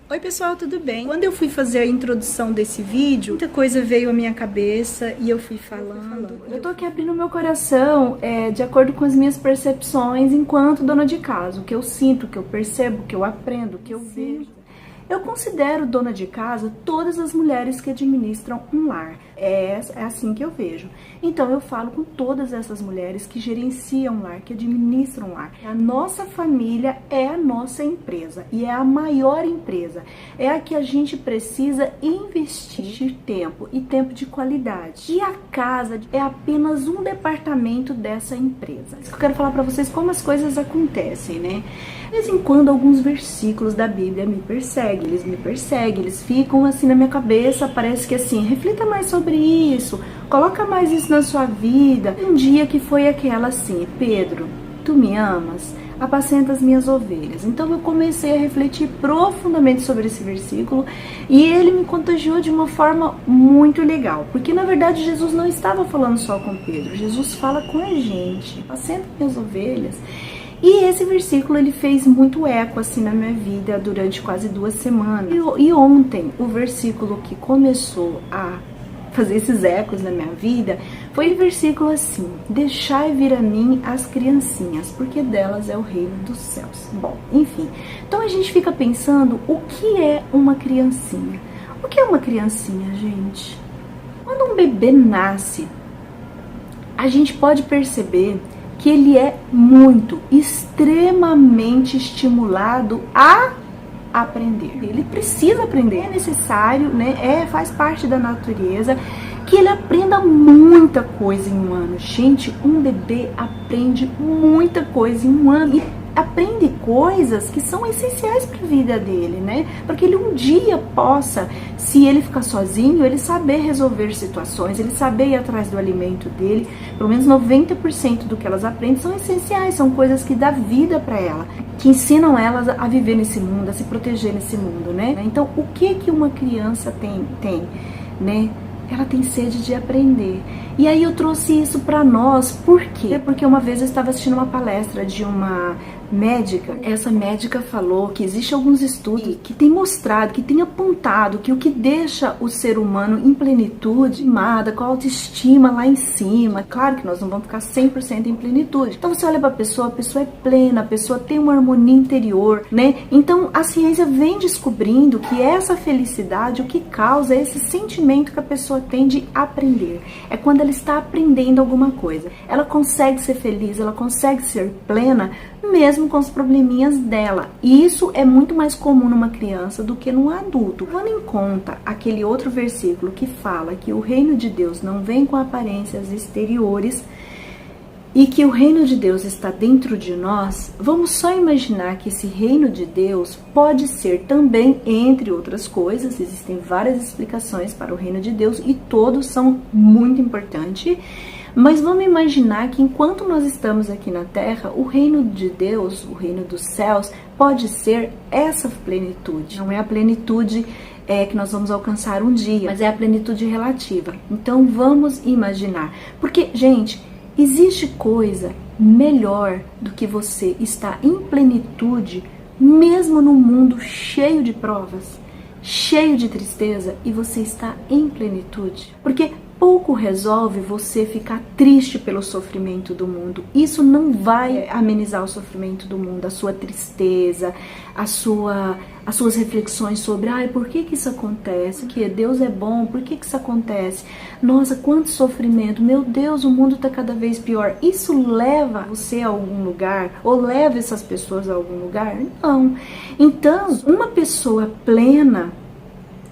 Oi pessoal, tudo bem? Quando eu fui fazer a introdução desse vídeo, muita coisa veio à minha cabeça e eu fui falando. Eu tô aqui abrindo meu coração de acordo com as minhas percepções enquanto dona de casa, o que eu sinto, o que eu percebo, o que eu aprendo, o que eu vejo. Eu considero dona de casa todas as mulheres que administram um lar. É assim que eu vejo. Então eu falo com todas essas mulheres que gerenciam um lar, que administram um lar. A nossa família é a nossa empresa e é a maior empresa. É a que a gente precisa investir tempo e tempo de qualidade. E a casa é apenas um departamento dessa empresa. Eu quero falar para vocês como as coisas acontecem, né? De vez em quando alguns versículos da Bíblia me perseguem, eles ficam assim na minha cabeça, parece que assim, reflita mais sobre isso, coloca mais isso na sua vida. Um dia que foi aquela assim, Pedro, tu me amas? Apacenta as minhas ovelhas. Então eu comecei a refletir profundamente sobre esse versículo e ele me contagiou de uma forma muito legal, porque na verdade Jesus não estava falando só com Pedro, Jesus fala com a gente, apacenta minhas ovelhas. E esse versículo ele fez muito eco assim na minha vida durante quase 2 semanas. E ontem o versículo que começou a fazer esses ecos na minha vida foi o versículo assim: deixai vir a mim as criancinhas, porque delas é o reino dos céus. Bom, enfim, então a gente fica pensando o que é uma criancinha. O que é uma criancinha, gente? Quando um bebê nasce, a gente pode perceber que ele é extremamente estimulado a aprender. Ele precisa aprender, é necessário, né? Faz parte da natureza que ele aprenda muita coisa em um ano. Gente, um bebê aprende muita coisa em um ano e aprende coisas que são essenciais para a vida dele, né? Para que ele um dia possa, se ele ficar sozinho, ele saber resolver situações, ele saber ir atrás do alimento dele. Pelo menos 90% do que elas aprendem são essenciais, são coisas que dão vida para ela, que ensinam elas a viver nesse mundo, a se proteger nesse mundo, né? Então, o que uma criança tem, né? Ela tem sede de aprender. E aí eu trouxe isso para nós, por quê? Porque uma vez eu estava assistindo uma palestra de uma médica. Essa médica falou que existe alguns estudos que tem mostrado, que tem apontado que o que deixa o ser humano em plenitude, amada, com a autoestima lá em cima. Claro que nós não vamos ficar 100% em plenitude. Então você olha para a pessoa é plena, a pessoa tem uma harmonia interior, né? Então a ciência vem descobrindo que essa felicidade, o que causa é esse sentimento que a pessoa tem de aprender. É quando ela está aprendendo alguma coisa. Ela consegue ser feliz, ela consegue ser plena, mesmo com os probleminhas dela. E isso é muito mais comum numa criança do que num adulto. Levando em conta aquele outro versículo que fala que o reino de Deus não vem com aparências exteriores e que o reino de Deus está dentro de nós, vamos só imaginar que esse reino de Deus pode ser também, entre outras coisas, existem várias explicações para o reino de Deus e todos são muito importantes. Mas vamos imaginar que enquanto nós estamos aqui na Terra, o reino de Deus, o reino dos céus, pode ser essa plenitude. Não é a plenitude que nós vamos alcançar um dia, mas é a plenitude relativa. Então vamos imaginar. Porque, gente, existe coisa melhor do que você estar em plenitude, mesmo num mundo cheio de provas, cheio de tristeza, e você está em plenitude. Porque pouco resolve você ficar triste pelo sofrimento do mundo. Isso não vai amenizar o sofrimento do mundo, a sua tristeza, as suas reflexões sobre por que isso acontece? Que Deus é bom, por que isso acontece? Nossa, quanto sofrimento, meu Deus, o mundo está cada vez pior. Isso leva você a algum lugar? Ou leva essas pessoas a algum lugar? Não. Então, uma pessoa plena,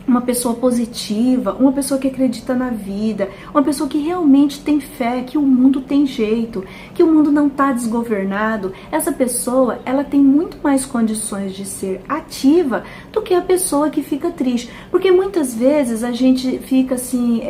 uma pessoa positiva, uma pessoa que acredita na vida, uma pessoa que realmente tem fé, que o mundo tem jeito, que o mundo não está desgovernado, essa pessoa, ela tem muito mais condições de ser ativa do que a pessoa que fica triste. Porque muitas vezes a gente fica assim,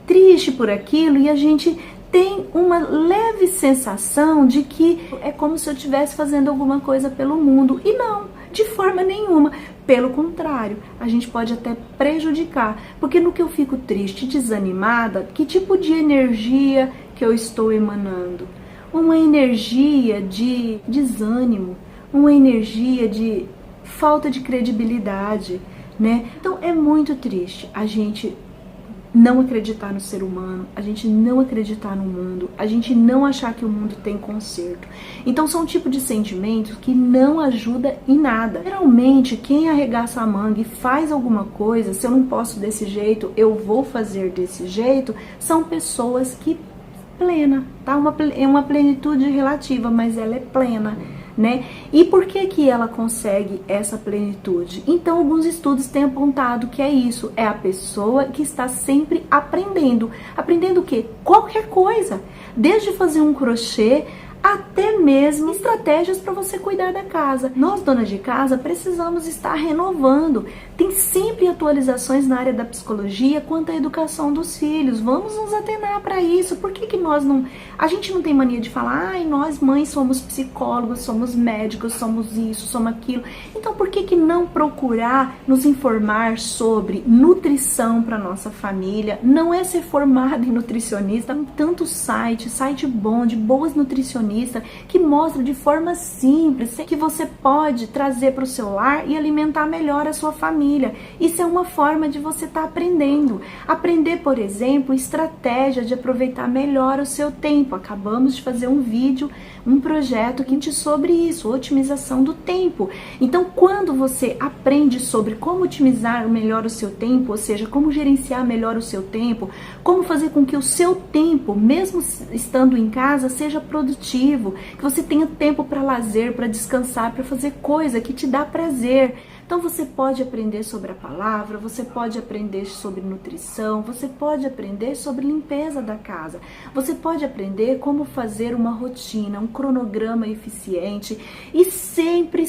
triste por aquilo e a gente tem uma leve sensação de que é como se eu estivesse fazendo alguma coisa pelo mundo. E não, de forma nenhuma. Pelo contrário, a gente pode até prejudicar. Porque no que eu fico triste, desanimada, que tipo de energia que eu estou emanando? Uma energia de desânimo, uma energia de falta de credibilidade, né? Então é muito triste a gente não acreditar no ser humano, a gente não acreditar no mundo, a gente não achar que o mundo tem conserto. Então são um tipo de sentimentos que não ajuda em nada. Geralmente quem arregaça a manga e faz alguma coisa, se eu não posso desse jeito, eu vou fazer desse jeito, são pessoas que plena, tá? É uma plenitude relativa, mas ela é plena, né? E por que que ela consegue essa plenitude? Então, alguns estudos têm apontado que é isso, é a pessoa que está sempre aprendendo. Aprendendo o quê? Qualquer coisa, desde fazer um crochê até mesmo estratégias para você cuidar da casa. Nós, donas de casa, precisamos estar renovando. Tem sempre atualizações na área da psicologia quanto à educação dos filhos. Vamos nos atenar para isso. Por que que nós não... A gente não tem mania de falar, ai, nós mães somos psicólogos, somos médicos, somos isso, somos aquilo. Então, por que que não procurar nos informar sobre nutrição para nossa família? Não é ser formado em nutricionista. Tem tanto site bom, de boas nutricionistas, que mostra de forma simples que você pode trazer para o seu lar e alimentar melhor a sua família. Isso é uma forma de você estar aprendendo. Aprender, por exemplo, estratégia de aproveitar melhor o seu tempo. Acabamos de fazer um vídeo, um projeto que sobre isso, otimização do tempo. Então, quando você aprende sobre como otimizar melhor o seu tempo, ou seja, como gerenciar melhor o seu tempo, como fazer com que o seu tempo, mesmo estando em casa, seja produtivo, que você tenha tempo para lazer, para descansar, para fazer coisa que te dá prazer. Então você pode aprender sobre a palavra, você pode aprender sobre nutrição, você pode aprender sobre limpeza da casa, você pode aprender como fazer uma rotina, um cronograma eficiente e sempre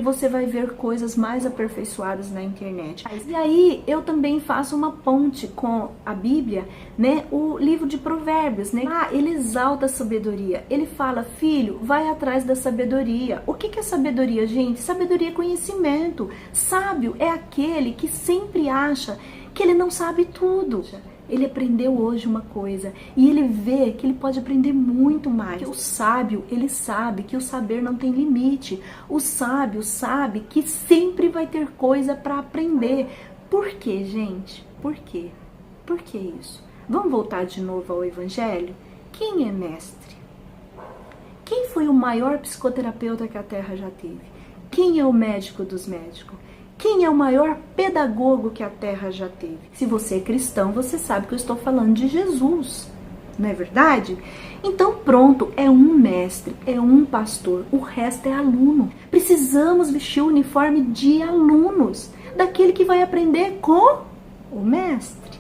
você vai ver coisas mais aperfeiçoadas na internet. E aí eu também faço uma ponte com a Bíblia, né? O livro de Provérbios, né? Ele exalta a sabedoria, ele fala, filho, vai atrás da sabedoria. O que é sabedoria, gente? Sabedoria é conhecimento. Sábio é aquele que sempre acha que ele não sabe tudo. Ele aprendeu hoje uma coisa e ele vê que ele pode aprender muito mais. O sábio, ele sabe que o saber não tem limite. O sábio sabe que sempre vai ter coisa para aprender. Por quê, gente? Por quê? Por que isso? Vamos voltar de novo ao Evangelho? Quem é mestre? Quem foi o maior psicoterapeuta que a Terra já teve? Quem é o médico dos médicos? Quem é o maior pedagogo que a Terra já teve? Se você é cristão, você sabe que eu estou falando de Jesus, não é verdade? Então pronto, é um mestre, é um pastor, o resto é aluno. Precisamos vestir o uniforme de alunos, daquele que vai aprender com o mestre.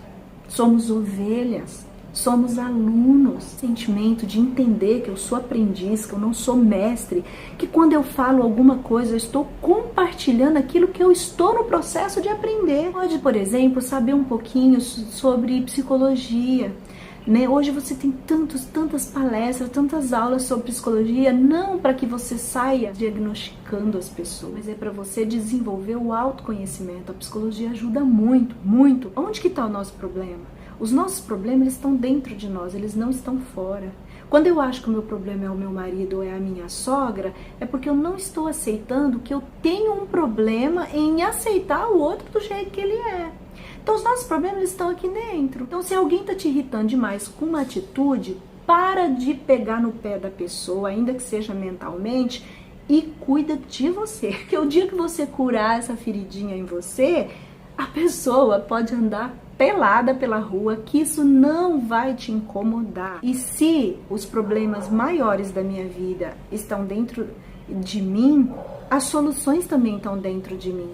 Somos ovelhas. Somos alunos, sentimento de entender que eu sou aprendiz, que eu não sou mestre, que quando eu falo alguma coisa eu estou compartilhando aquilo que eu estou no processo de aprender. Pode, por exemplo, saber um pouquinho sobre psicologia, né? Hoje você tem tantas palestras, tantas aulas sobre psicologia, não para que você saia diagnosticando as pessoas, mas é para você desenvolver o autoconhecimento. A psicologia ajuda muito, muito. Onde que está o nosso problema? Os nossos problemas eles estão dentro de nós, eles não estão fora. Quando eu acho que o meu problema é o meu marido ou é a minha sogra, é porque eu não estou aceitando que eu tenho um problema em aceitar o outro do jeito que ele é. Então os nossos problemas estão aqui dentro. Então se alguém está te irritando demais com uma atitude, para de pegar no pé da pessoa, ainda que seja mentalmente, e cuida de você. Porque o dia que você curar essa feridinha em você, a pessoa pode andar pelada pela rua, que isso não vai te incomodar. E se os problemas maiores da minha vida estão dentro de mim, as soluções também estão dentro de mim.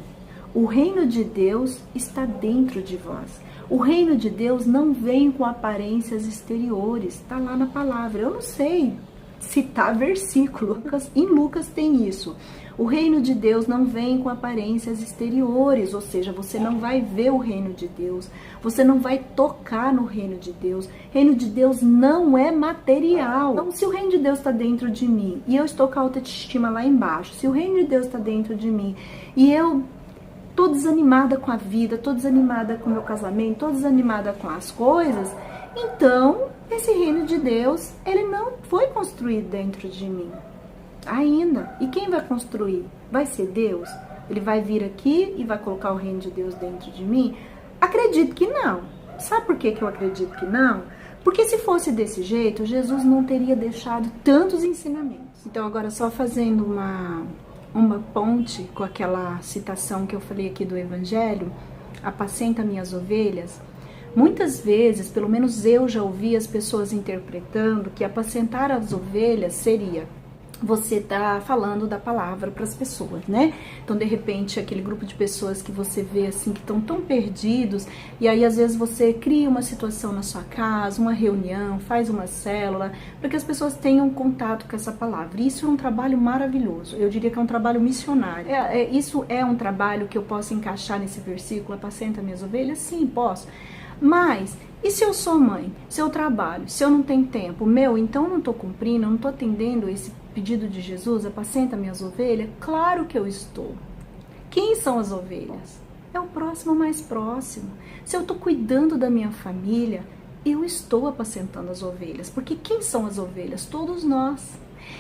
O reino de Deus está dentro de vós. O reino de Deus não vem com aparências exteriores, está lá na palavra. Eu não sei citar versículo, em Lucas tem isso. O reino de Deus não vem com aparências exteriores, ou seja, você não vai ver o reino de Deus, você não vai tocar no reino de Deus. O reino de Deus não é material. Então, se o reino de Deus está dentro de mim e eu estou com a autoestima lá embaixo, se o reino de Deus está dentro de mim e eu tô desanimada com a vida, tô desanimada com o meu casamento, tô desanimada com as coisas, então esse reino de Deus, ele não foi construído dentro de mim ainda. E quem vai construir? Vai ser Deus? Ele vai vir aqui e vai colocar o reino de Deus dentro de mim? Acredito que não. Sabe por que eu acredito que não? Porque se fosse desse jeito, Jesus não teria deixado tantos ensinamentos. Então agora só fazendo uma ponte com aquela citação que eu falei aqui do Evangelho, apacenta minhas ovelhas. Muitas vezes, pelo menos eu já ouvi as pessoas interpretando que apacentar as ovelhas seria você tá falando da palavra para as pessoas, né? Então, de repente, aquele grupo de pessoas que você vê assim, que estão tão perdidos, e aí às vezes você cria uma situação na sua casa, uma reunião, faz uma célula, para que as pessoas tenham contato com essa palavra. Isso é um trabalho maravilhoso, eu diria que é um trabalho missionário. Isso é um trabalho que eu posso encaixar nesse versículo, apacenta minhas ovelhas? Sim, posso. Mas, e se eu sou mãe, se eu trabalho, se eu não tenho tempo, então eu não estou cumprindo, eu não estou atendendo esse pedido de Jesus, apacenta minhas ovelhas? Claro que eu estou. Quem são as ovelhas? É o próximo mais próximo. Se eu estou cuidando da minha família, eu estou apacentando as ovelhas, porque quem são as ovelhas? Todos nós.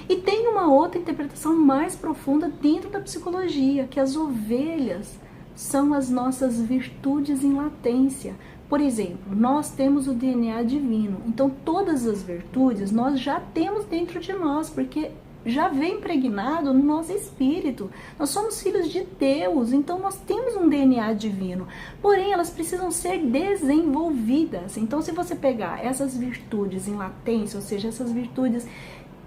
E tem uma outra interpretação mais profunda dentro da psicologia, que as ovelhas são as nossas virtudes em latência. Por exemplo, nós temos o DNA divino, então todas as virtudes nós já temos dentro de nós, porque já vem impregnado no nosso espírito. Nós somos filhos de Deus, então nós temos um DNA divino, porém elas precisam ser desenvolvidas. Então se você pegar essas virtudes em latência, ou seja, essas virtudes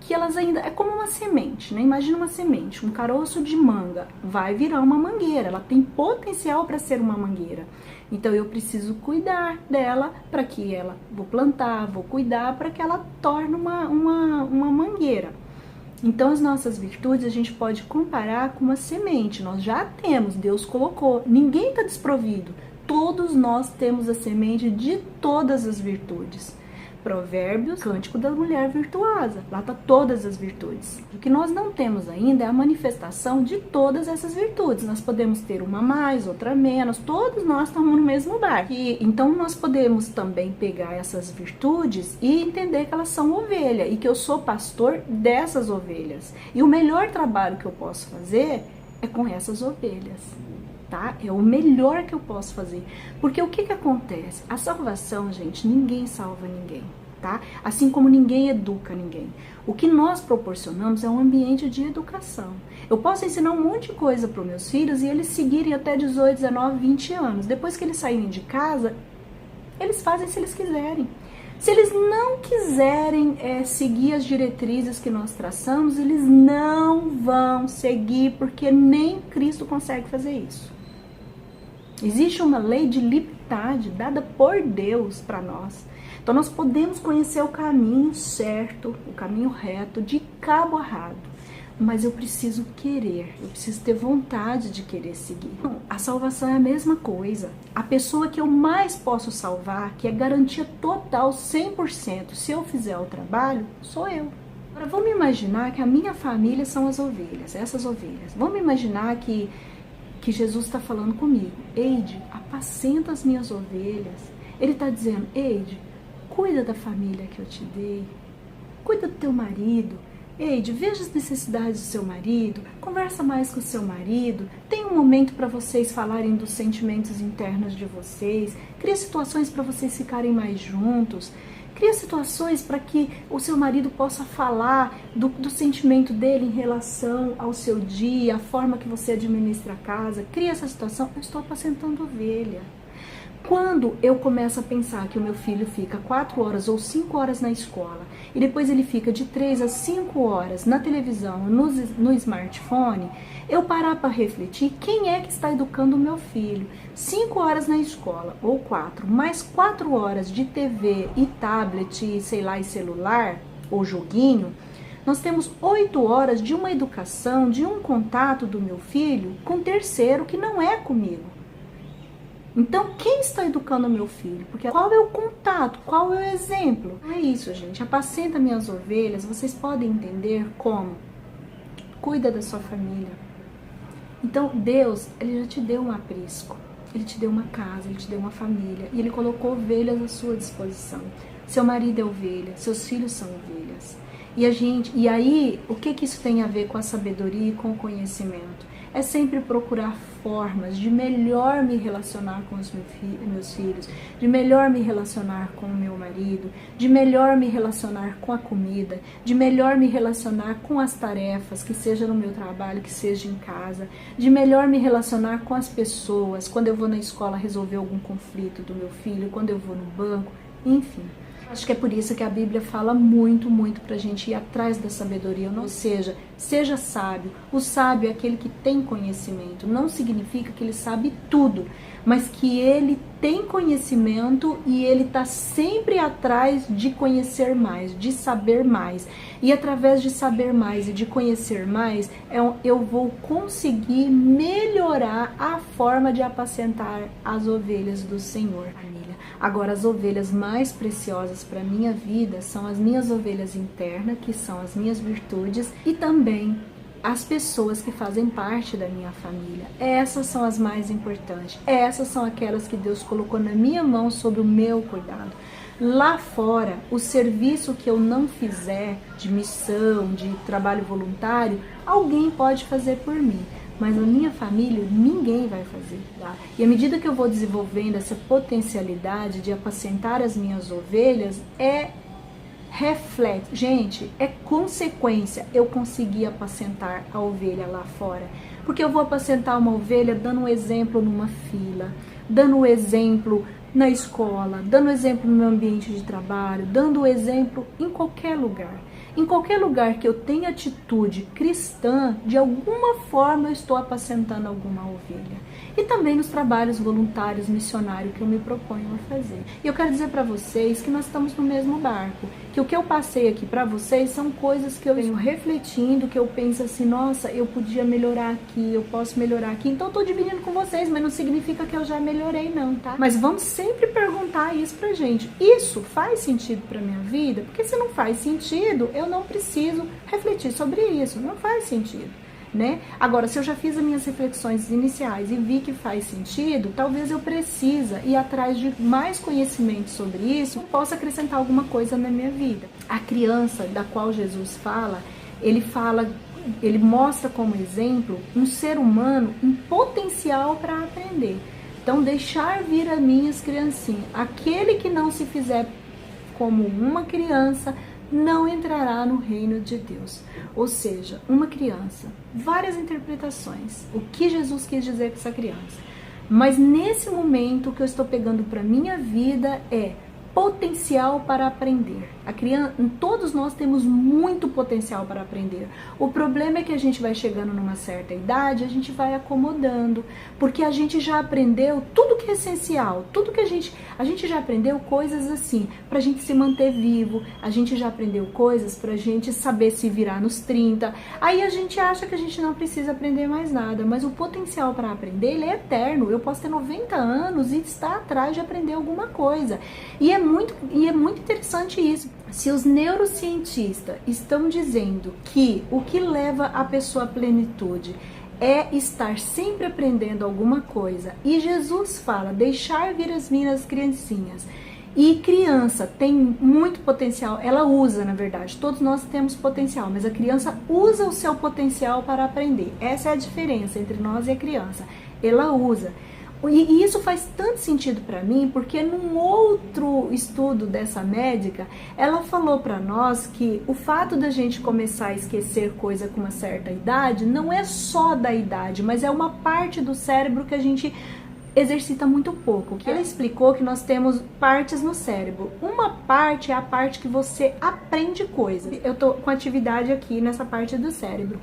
que elas ainda, é como uma semente, né? Imagina uma semente, um caroço de manga, vai virar uma mangueira, ela tem potencial para ser uma mangueira. Então eu preciso cuidar dela para que ela, vou plantar, vou cuidar para que ela torne uma mangueira. Então as nossas virtudes a gente pode comparar com uma semente, nós já temos, Deus colocou, ninguém está desprovido, todos nós temos a semente de todas as virtudes. Provérbios, Cântico da Mulher Virtuosa, lá está todas as virtudes. O que nós não temos ainda é a manifestação de todas essas virtudes. Nós podemos ter uma mais, outra menos, todos nós estamos no mesmo barco. Então nós podemos também pegar essas virtudes e entender que elas são ovelha e que eu sou pastor dessas ovelhas. E o melhor trabalho que eu posso fazer é com essas ovelhas. Tá? É o melhor que eu posso fazer. Porque o que acontece? A salvação, gente, ninguém salva ninguém, tá? Assim como ninguém educa ninguém. O que nós proporcionamos é um ambiente de educação. Eu posso ensinar um monte de coisa para os meus filhos e eles seguirem até 18, 19, 20 anos. Depois que eles saírem de casa, eles fazem se eles quiserem. Se eles não quiserem seguir as diretrizes que nós traçamos, eles não vão seguir, porque nem Cristo consegue fazer isso. Existe uma lei de liberdade dada por Deus para nós. Então nós podemos conhecer o caminho certo, o caminho reto, de cabo a rabo. Mas eu preciso querer, eu preciso ter vontade de querer seguir. Então, a salvação é a mesma coisa. A pessoa que eu mais posso salvar, que é garantia total, 100%, se eu fizer o trabalho, sou eu. Agora vamos imaginar que a minha família são as ovelhas, essas ovelhas. Vamos imaginar que Jesus está falando comigo. Eide, apacenta as minhas ovelhas. Ele está dizendo, Eide, cuida da família que eu te dei. Cuida do teu marido. Eide, veja as necessidades do seu marido. Conversa mais com o seu marido. Tem um momento para vocês falarem dos sentimentos internos de vocês. Cria situações para vocês ficarem mais juntos. Cria situações para que o seu marido possa falar do sentimento dele em relação ao seu dia, a forma que você administra a casa. Cria essa situação. Eu estou apacentando ovelha. Quando eu começo a pensar que o meu filho fica 4 horas ou 5 horas na escola e depois ele fica de 3 a 5 horas na televisão, no smartphone, eu parar para refletir quem é que está educando o meu filho. 5 horas na escola ou 4, mais 4 horas de TV e tablet, sei lá, e celular ou joguinho, nós temos 8 horas de uma educação, de um contato do meu filho com terceiro que não é comigo. Então, quem está educando o meu filho? Porque qual é o contato? Qual é o exemplo? É isso, gente. Apacenta minhas ovelhas. Vocês podem entender como? Cuida da sua família. Então, Deus, Ele já te deu um aprisco. Ele te deu uma casa, Ele te deu uma família. E Ele colocou ovelhas à sua disposição. Seu marido é ovelha, seus filhos são ovelhas. E aí, o que isso tem a ver com a sabedoria e com o conhecimento? é sempre procurar formas de melhor me relacionar com os meus filhos, de melhor me relacionar com o meu marido, de melhor me relacionar com a comida, de melhor me relacionar com as tarefas, que seja no meu trabalho, que seja em casa, de melhor me relacionar com as pessoas, quando eu vou na escola resolver algum conflito do meu filho, quando eu vou no banco, enfim. Acho que é por isso que a Bíblia fala muito pra gente ir atrás da sabedoria, ou seja, seja sábio. O sábio é aquele que tem conhecimento, não significa que ele sabe tudo, mas que ele tem conhecimento e ele está sempre atrás de conhecer mais, de saber mais. E através de saber mais e de conhecer mais, eu vou conseguir melhorar a forma de apacentar as ovelhas do Senhor. Agora, as ovelhas mais preciosas para a minha vida são as minhas ovelhas internas, que são as minhas virtudes, e também as pessoas que fazem parte da minha família. Essas são as mais importantes. Essas são aquelas que Deus colocou na minha mão sob o meu cuidado. Lá fora, o serviço que eu não fizer, de missão, de trabalho voluntário, alguém pode fazer por mim. Mas a minha família, ninguém vai fazer, tá? E à medida que eu vou desenvolvendo essa potencialidade de apacentar as minhas ovelhas, é reflexo. Gente, é consequência eu conseguir apacentar a ovelha lá fora. Porque eu vou apacentar uma ovelha dando um exemplo numa fila, dando um exemplo na escola, dando exemplo no meu ambiente de trabalho, dando exemplo em qualquer lugar. Em qualquer lugar que eu tenha atitude cristã, de alguma forma eu estou apacentando alguma ovelha. E também nos trabalhos voluntários, missionários que eu me proponho a fazer. E eu quero dizer para vocês que nós estamos no mesmo barco. Que o que eu passei aqui para vocês são coisas que eu venho refletindo, que eu penso assim, nossa, eu podia melhorar aqui, eu posso melhorar aqui. Então eu tô dividindo com vocês, mas não significa que eu já melhorei não, tá? Mas vamos sempre perguntar isso pra gente. Isso faz sentido pra minha vida? Porque se não faz sentido, eu não preciso refletir sobre isso. Não faz sentido. Né? Agora, se eu já fiz as minhas reflexões iniciais e vi que faz sentido, talvez eu precise ir atrás de mais conhecimento sobre isso, possa acrescentar alguma coisa na minha vida. A criança da qual Jesus fala, ele mostra como exemplo um ser humano em potencial para aprender. Então, deixar vir as minhas criancinhas. Aquele que não se fizer como uma criança, não entrará no reino de Deus. Ou seja, uma criança, várias interpretações, o que Jesus quis dizer com essa criança. Mas nesse momento, o que eu estou pegando para minha vida é potencial para aprender. A criança, todos nós temos muito potencial para aprender. O problema é que a gente vai chegando numa certa idade, a gente vai acomodando, porque a gente já aprendeu tudo que é essencial, tudo que a gente já aprendeu coisas assim, pra gente se manter vivo, a gente já aprendeu coisas pra gente saber se virar nos 30, aí a gente acha que a gente não precisa aprender mais nada, mas o potencial para aprender, ele é eterno. Eu posso ter 90 anos e estar atrás de aprender alguma coisa, e é muito interessante isso. Se os neurocientistas estão dizendo que o que leva a pessoa à plenitude é estar sempre aprendendo alguma coisa, e Jesus fala, deixar vir as minhas criancinhas, e criança tem muito potencial, ela usa, na verdade, todos nós temos potencial, mas a criança usa o seu potencial para aprender. Essa é a diferença entre nós e a criança, ela usa. E isso faz tanto sentido para mim, porque num outro estudo dessa médica, ela falou para nós que o fato da gente começar a esquecer coisa com uma certa idade, não é só da idade, mas é uma parte do cérebro que a gente exercita muito pouco. Ela explicou que nós temos partes no cérebro. Uma parte é a parte que você aprende coisas. Eu tô com atividade aqui nessa parte do cérebro.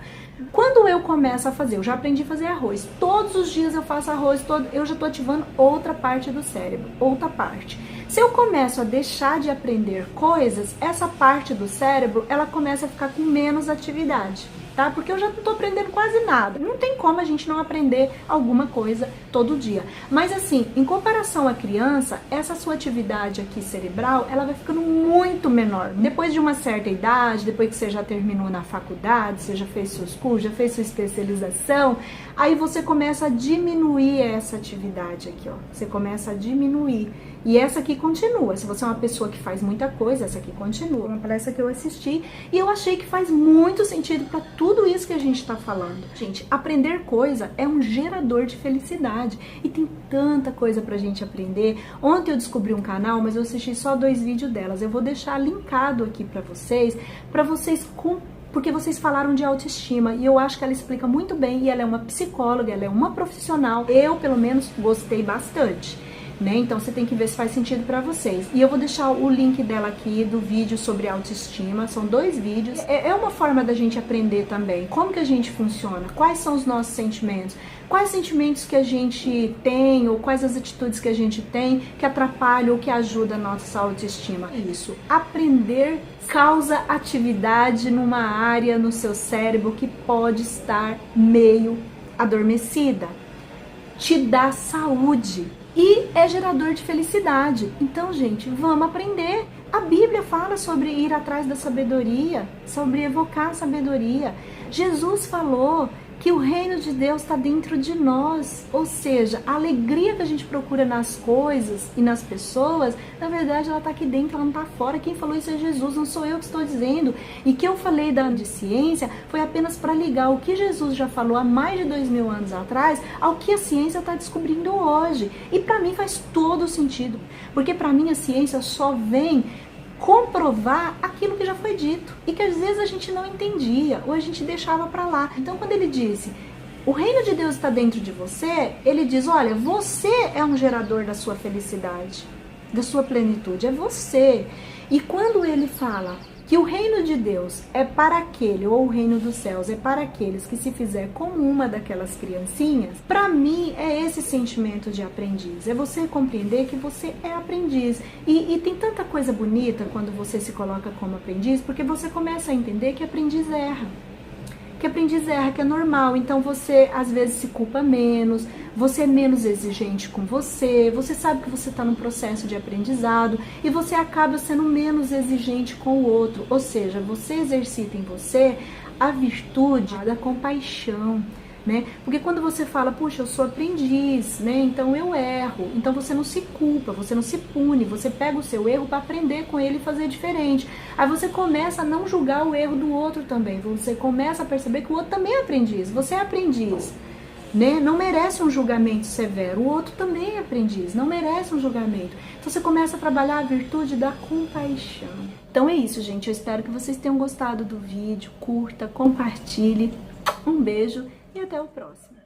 Quando eu começo a fazer, eu já aprendi a fazer arroz. Todos os dias eu faço arroz, eu já tô ativando outra parte do cérebro, outra parte. Se eu começo a deixar de aprender coisas, essa parte do cérebro, ela começa a ficar com menos atividade. Tá? Porque eu já não tô aprendendo quase nada. Não tem como a gente não aprender alguma coisa todo dia. Mas assim, em comparação à criança, essa sua atividade aqui cerebral, ela vai ficando muito menor. Depois de uma certa idade, depois que você já terminou na faculdade, você já fez seus cursos, já fez sua especialização, aí você começa a diminuir essa atividade aqui, ó. Você começa a diminuir. E essa aqui continua. Se você é uma pessoa que faz muita coisa, essa aqui continua. Uma palestra que eu assisti e eu achei que faz muito sentido para tudo isso que a gente está falando. Gente, aprender coisa é um gerador de felicidade e tem tanta coisa pra gente aprender. Ontem eu descobri um canal, mas eu assisti só 2 vídeos delas. Eu vou deixar linkado aqui pra vocês porque vocês falaram de autoestima e eu acho que ela explica muito bem, e ela é uma psicóloga, ela é uma profissional. Eu, pelo menos, gostei bastante. Né? Então você tem que ver se faz sentido pra vocês. E eu vou deixar o link dela aqui do vídeo sobre autoestima. São 2 vídeos. É uma forma da gente aprender também como que a gente funciona, quais são os nossos sentimentos, quais sentimentos que a gente tem, ou quais as atitudes que a gente tem que atrapalham ou que ajudam a nossa autoestima. Isso. Aprender causa atividade numa área no seu cérebro que pode estar meio adormecida. Te dá saúde. E é gerador de felicidade. Então, gente, vamos aprender. A Bíblia fala sobre ir atrás da sabedoria, sobre evocar a sabedoria. Jesus falou que o reino de Deus está dentro de nós. Ou seja, a alegria que a gente procura nas coisas e nas pessoas, na verdade ela está aqui dentro, ela não está fora. Quem falou isso é Jesus, não sou eu que estou dizendo. E que eu falei de ciência foi apenas para ligar o que Jesus já falou há mais de 2000 anos atrás ao que a ciência está descobrindo hoje. E para mim faz todo sentido, porque para mim a ciência só vem comprovar aquilo que já foi dito e que às vezes a gente não entendia ou a gente deixava para lá. Então, quando ele disse o reino de Deus está dentro de você, ele diz, olha, você é um gerador da sua felicidade, da sua plenitude, é você. E quando ele fala que o reino de Deus é para aquele, ou o reino dos céus é para aqueles que se fizer como uma daquelas criancinhas, para mim é esse sentimento de aprendiz, é você compreender que você é aprendiz. E tem tanta coisa bonita quando você se coloca como aprendiz, porque você começa a entender que aprendiz erra. Que aprendiz erra, que é normal, então você às vezes se culpa menos, você é menos exigente com você sabe que você está num processo de aprendizado e você acaba sendo menos exigente com o outro, ou seja, você exercita em você a virtude da compaixão, né? Porque quando você fala, puxa, eu sou aprendiz, né? Então eu erro. Então você não se culpa, você não se pune, você pega o seu erro para aprender com ele e fazer diferente. Aí você começa a não julgar o erro do outro também. Você começa a perceber que o outro também é aprendiz. Você é aprendiz, né? Não merece um julgamento severo. O outro também é aprendiz, não merece um julgamento. Então você começa a trabalhar a virtude da compaixão. Então é isso, gente. Eu espero que vocês tenham gostado do vídeo. Curta, compartilhe. Um beijo e até o próximo.